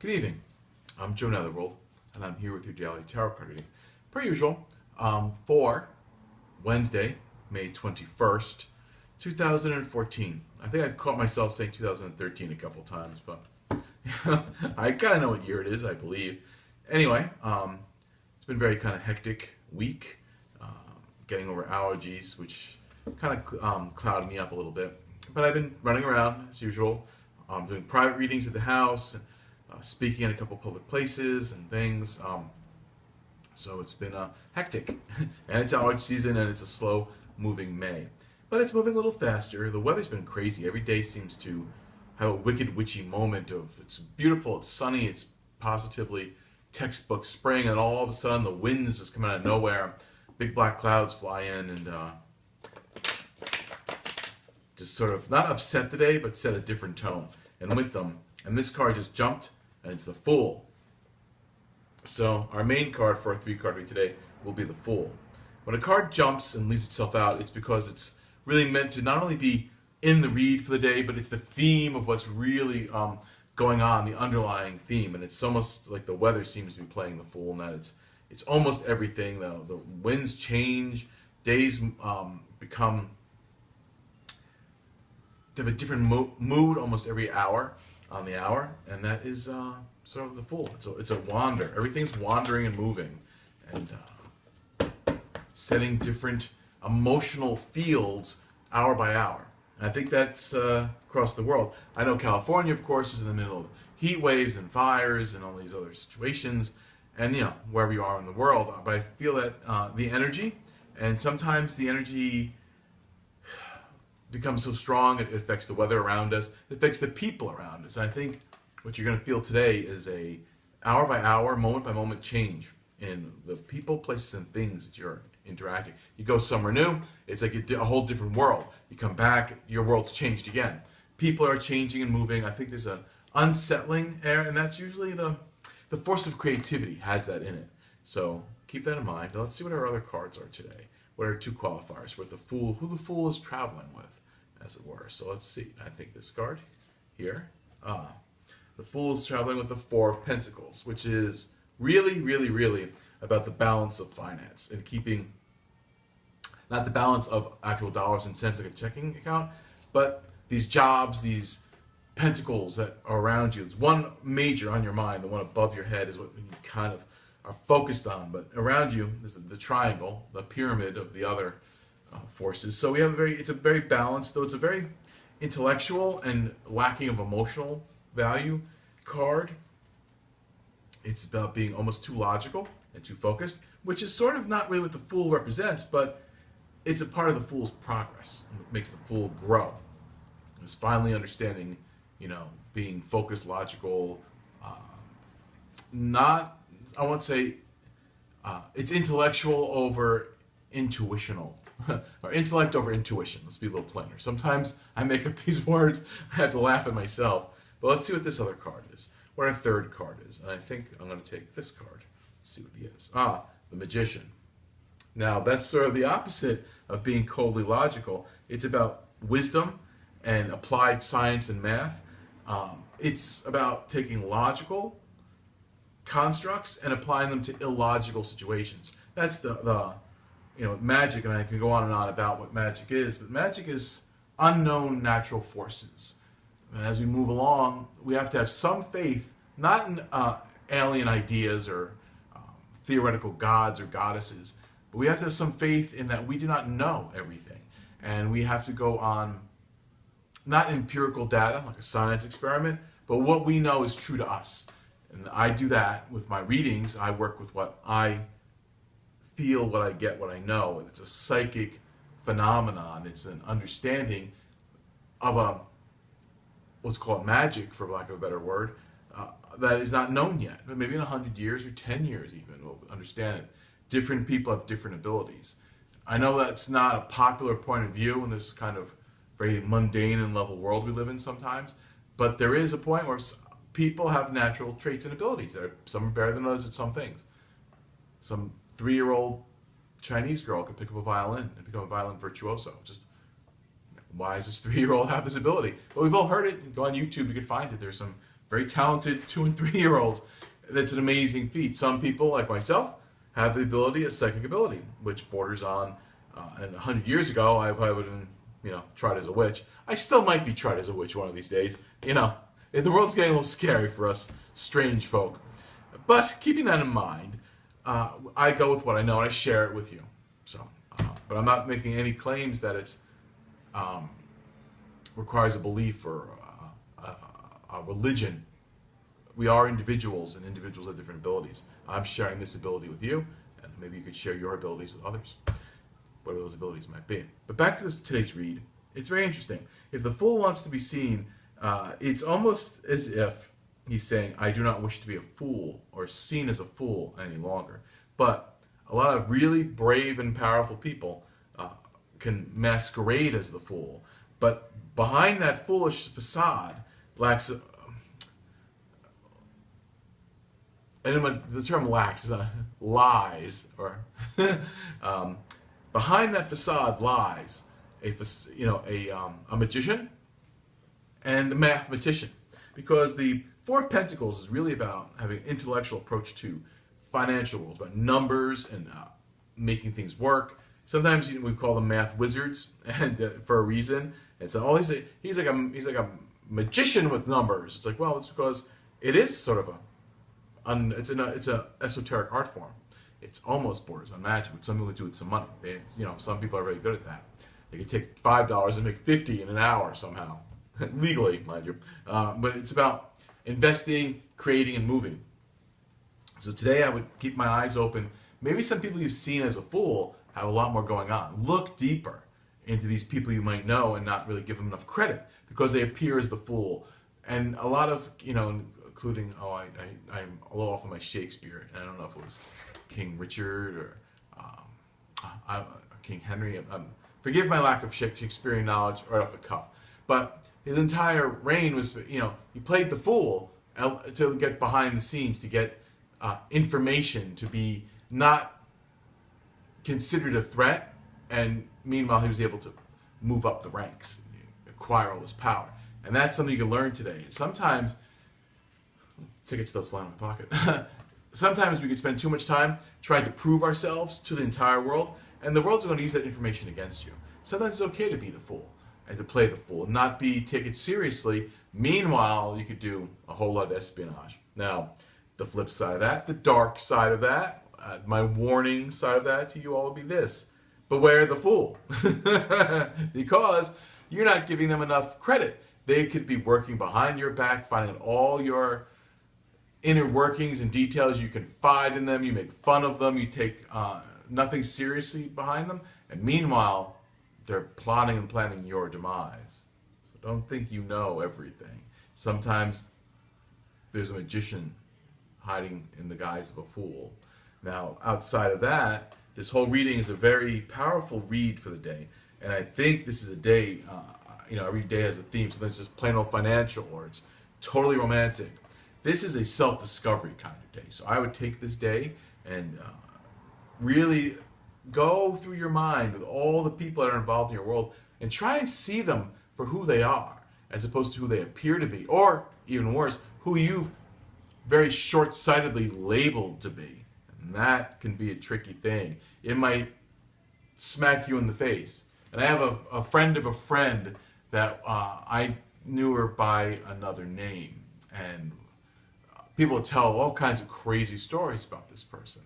Good evening. I'm Joe Netherworld, and I'm here with your daily tarot card reading. Per usual, for Wednesday, May 21st, 2014. I think I've caught myself saying 2013 a couple times, but I kind of know what year it is, I believe. Anyway, it's been a very kind of hectic week, getting over allergies, which kind of clouded me up a little bit. But I've been running around, as usual, doing private readings at the house, speaking in a couple public places and things. So it's been hectic. And it's allergy season, and it's a slow-moving May. But it's moving a little faster. The weather's been crazy. Every day seems to have a wicked, witchy moment of it's beautiful, it's sunny, it's positively textbook spring, and all of a sudden the winds just come out of nowhere. Big black clouds fly in and just sort of not upset the day, but set a different tone. And with them, and this card just jumped, and it's the Fool. So our main card for our 3-card read today will be the Fool. When a card jumps and leaves itself out, it's because it's really meant to not only be in the read for the day, but it's the theme of what's really going on, the underlying theme. And it's almost like the weather seems to be playing the Fool, and that it's almost everything. The winds change, days become, they have a different mood almost every hour on the hour, and that is sort of the Fool. It's a wander. Everything's wandering and moving, and setting different emotional fields hour by hour. And I think that's across the world. I know California, of course, is in the middle of heat waves and fires and all these other situations, and wherever you are in the world. But I feel that the energy, and sometimes the energy becomes so strong it affects the weather around us, it affects the people around us. And I think what you're going to feel today is a hour by hour, moment by moment change in the people, places, and things that you're interacting. You go somewhere new, it's like a whole different world. You come back, your world's changed again. People are changing and moving. I think there's an unsettling air, and that's usually the force of creativity has that in it. So keep that in mind. Now let's see what our other cards are today. What are 2 qualifiers? What the Fool, who the Fool is traveling with, as it were. So let's see. I think this card here. The Fool is traveling with the 4 of Pentacles, which is really, really, really about the balance of finance and keeping, not the balance of actual dollars and cents like a checking account, but these jobs, these pentacles that are around you. It's one major on your mind, the one above your head is what you kind of are focused on, but around you is the triangle, the pyramid of the other forces. So we have it's a very balanced, though it's a very intellectual and lacking of emotional value card. It's about being almost too logical and too focused, which is sort of not really what the Fool represents, but it's a part of the Fool's progress. It makes the Fool grow. It's finally understanding, being focused, logical, not, I won't say, it's intellectual over intuitional, or intellect over intuition. Let's be a little plainer. Sometimes I make up these words, I have to laugh at myself. But let's see what this other card is, what our 3rd card is. And I think I'm going to take this card. Let's see what he is. The Magician. Now, that's sort of the opposite of being coldly logical. It's about wisdom and applied science and math. It's about taking logical constructs and applying them to illogical situations. That's the magic, and I can go on and on about what magic is, but magic is unknown natural forces. And as we move along, we have to have some faith, not in alien ideas or theoretical gods or goddesses, but we have to have some faith in that we do not know everything. And we have to go on, not empirical data, like a science experiment, but what we know is true to us. And I do that with my readings. I work with what I feel, what I get, what I know. And it's a psychic phenomenon. It's an understanding of what's called magic, for lack of a better word, that is not known yet. But maybe in 100 years or 10 years even, we'll understand it. Different people have different abilities. I know that's not a popular point of view in this kind of very mundane and level world we live in sometimes, but there is a point where people have natural traits and abilities. Some are better than others at some things. Some 3-year-old Chinese girl could pick up a violin and become a violin virtuoso. Just why does this 3-year-old have this ability? Well, we've all heard it. Go on YouTube, you can find it. There's some very talented 2 and 3 year olds. That's an amazing feat. Some people, like myself, have the ability, a psychic ability, which borders on, and 100 years ago, I probably would have, tried as a witch. I still might be tried as a witch one of these days. If the world's getting a little scary for us strange folk. But keeping that in mind, I go with what I know and I share it with you. So, but I'm not making any claims that it's requires a belief or a religion. We are individuals, and individuals have different abilities. I'm sharing this ability with you, and maybe you could share your abilities with others, whatever those abilities might be. But back to today's read. It's very interesting. If the fool wants to be seen, it's almost as if he's saying, I do not wish to be a fool or seen as a fool any longer. But a lot of really brave and powerful people can masquerade as the fool. But behind that foolish facade lacks and the term lacks is lies, or behind that facade lies a magician and a mathematician, because the Four of Pentacles is really about having an intellectual approach to financial worlds, about numbers and making things work. Sometimes we call them math wizards, and for a reason. And so he's like a magician with numbers. It's like, well, it's because it is sort of it's an esoteric art form. It's almost borders on magic, but some people do it with some money. Some people are very good at that. They can take $5 and make 50 in an hour somehow, legally, mind you. But it's about investing, creating, and moving. So today I would keep my eyes open. Maybe some people you've seen as a fool have a lot more going on. Look deeper into these people you might know and not really give them enough credit because they appear as the fool. And a lot of, including, I'm a little off of my Shakespeare, and I don't know if it was King Richard or King Henry. Forgive my lack of Shakespearean knowledge right off the cuff. But his entire reign was, he played the fool to get behind the scenes, to get information, to be not considered a threat, and meanwhile he was able to move up the ranks, acquire all this power. And that's something you can learn today. Sometimes, ticket still flying in my pocket. Sometimes we can spend too much time trying to prove ourselves to the entire world, and the world's going to use that information against you. Sometimes it's okay to be the fool and to play the fool, not be taken seriously. Meanwhile, you could do a whole lot of espionage. Now, the flip side of that, the dark side of that, my warning side of that to you all would be this: beware the fool, because you're not giving them enough credit. They could be working behind your back, finding out all your inner workings and details. You confide in them, you make fun of them, you take nothing seriously behind them, and meanwhile, they're plotting and planning your demise. So don't think you know everything. Sometimes there's a magician hiding in the guise of a fool. Now, outside of that, this whole reading is a very powerful read for the day, and I think this is a day, every day has a theme, so it's just plain old financial, or it's totally romantic. This is a self-discovery kind of day, so I would take this day and really go through your mind with all the people that are involved in your world and try and see them for who they are, as opposed to who they appear to be, or even worse, who you've very short-sightedly labeled to be. And that can be a tricky thing. It might smack you in the face. And I have a friend of a friend that I knew her by another name, and people tell all kinds of crazy stories about this person.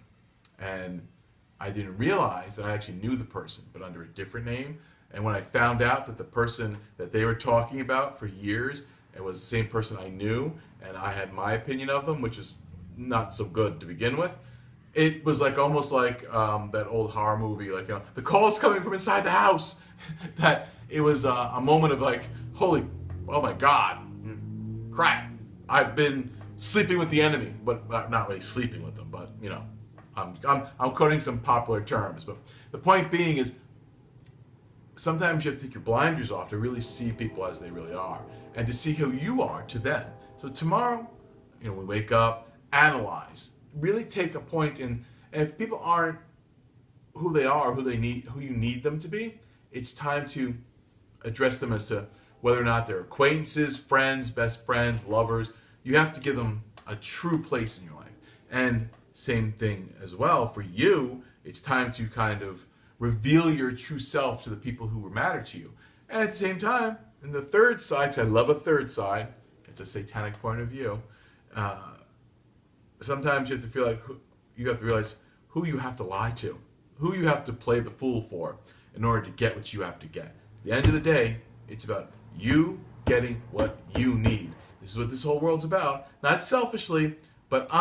And I didn't realize that I actually knew the person, but under a different name. And when I found out that the person that they were talking about for years, it was the same person I knew, and I had my opinion of them, which is not so good to begin with, it was like almost like that old horror movie, like, the call's coming from inside the house. That it was a moment of like, oh my God, crap! I've been sleeping with the enemy, but not really sleeping with them, but I'm quoting some popular terms. But the point being is, sometimes you have to take your blinders off to really see people as they really are, and to see who you are to them. So tomorrow, we wake up, analyze, really take a point in, and if people aren't who they are, who you need them to be, it's time to address them as to whether or not they're acquaintances, friends, best friends, lovers. You have to give them a true place in your life. And same thing as well for you. It's time to kind of reveal your true self to the people who matter to you. And at the same time, in the third side, 'cause I love a third side, it's a satanic point of view. Sometimes you have to feel like you have to realize who you have to lie to, who you have to play the fool for in order to get what you have to get. At the end of the day, it's about you getting what you need. This is what this whole world's about. Not selfishly, but